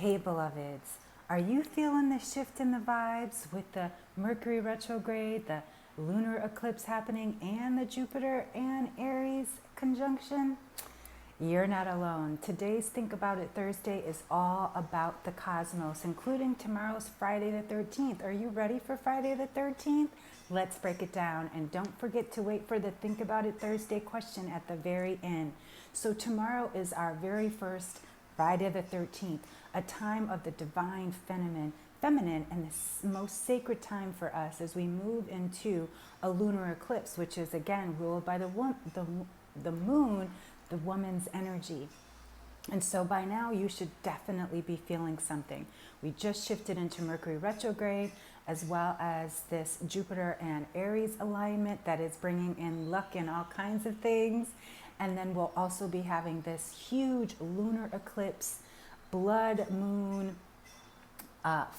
Hey beloveds, are you feeling the shift in the vibes with the Mercury retrograde, the lunar eclipse happening, and the Jupiter and Aries conjunction? You're not alone. Today's Think About It Thursday is all about the cosmos, including tomorrow's Friday the 13th. Are you ready for Friday the 13th? Let's break it down. And don't forget to wait for the Think About It Thursday question at the very end. So tomorrow is our very first Friday the 13th, a time of the divine feminine and the most sacred time for us as we move into a lunar eclipse, which is again ruled by the moon, the woman's energy. And so by now you should definitely be feeling something. We just shifted into Mercury retrograde, as well as this Jupiter and Aries alignment that is bringing in luck and all kinds of things. And then we'll also be having this huge lunar eclipse, blood moon,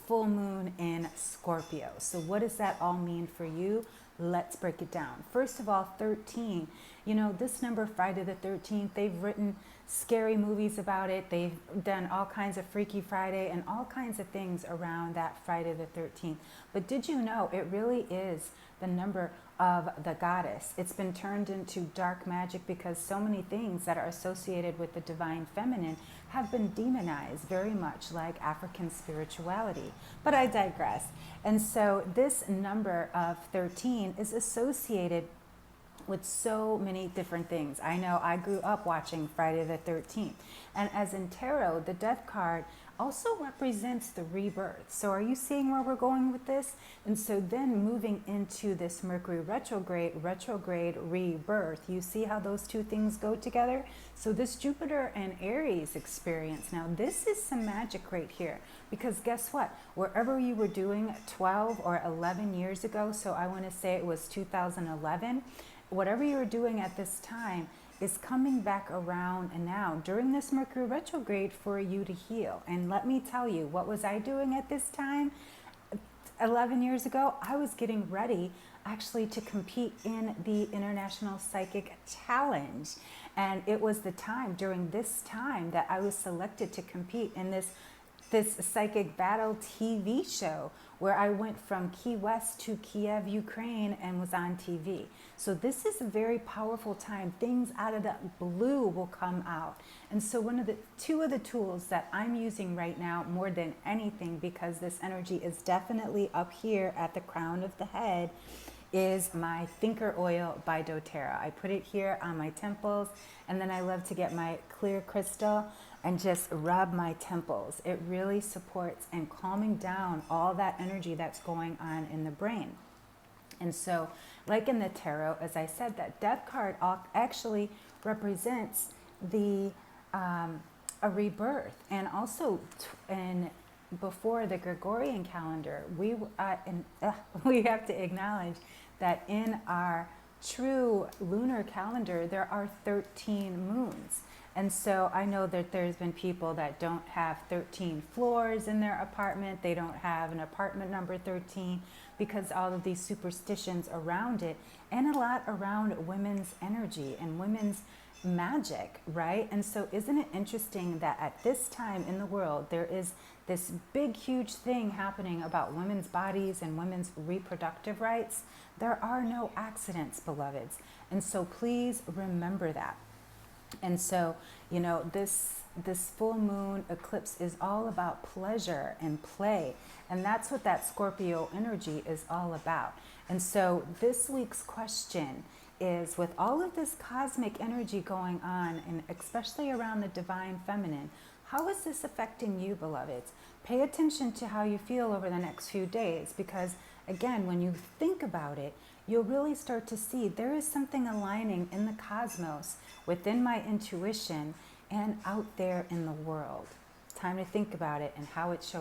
full moon in Scorpio. So what does that all mean for you? Let's break it down. First of all, 13. You know, this number, Friday the 13th, they've written scary movies about it. They've done all kinds of Freaky Friday and all kinds of things around that Friday the 13th. But did you know it really is the number of the goddess? It's been turned into dark magic because so many things that are associated with the divine feminine have been demonized, very much like African spirituality. But I digress. And so this number of 13 is associated with so many different things. I know I grew up watching Friday the 13th. And as in tarot, the death card also represents the rebirth. So are you seeing where we're going with this? And so then moving into this Mercury retrograde rebirth, you see how those two things go together? So this Jupiter and Aries experience, now this is some magic right here, because guess what? Wherever you were doing 12 or 11 years ago, so I want to say it was 2011, whatever you were doing at this time is coming back around and now during this Mercury retrograde for you to heal. And let me tell you, what was I doing at this time? 11 years ago, I was getting ready actually to compete in the International Psychic Challenge. And it was the time, during this time, that I was selected to compete in this psychic battle TV show where I went from Key West to Kiev, Ukraine, and was on TV. So this is a very powerful time. Things out of the blue will come out. And so two of the tools that I'm using right now more than anything, because this energy is definitely up here at the crown of the head, is my Thinker Oil by doTERRA. I put it here on my temples, and then I love to get my clear crystal and just rub my temples. It really supports and calming down all that energy that's going on in the brain. And so, like in the tarot, as I said, that death card actually represents a rebirth. And also, before the Gregorian calendar, we have to acknowledge that in our true lunar calendar, there are 13 moons. And so I know that there's been people that don't have 13 floors in their apartment. They don't have an apartment number 13 because all of these superstitions around it, and a lot around women's energy and women's magic, right? And so isn't it interesting that at this time in the world, there is this big, huge thing happening about women's bodies and women's reproductive rights? There are no accidents, beloveds. And so please remember that. And so, you know, this full moon eclipse is all about pleasure and play. And that's what that Scorpio energy is all about. And so this week's question is, with all of this cosmic energy going on, and especially around the divine feminine, how is this affecting you, beloveds? Pay attention to how you feel over the next few days, because again, when you think about it, you'll really start to see there is something aligning in the cosmos, within my intuition, and out there in the world. Time to think about it and how it's showing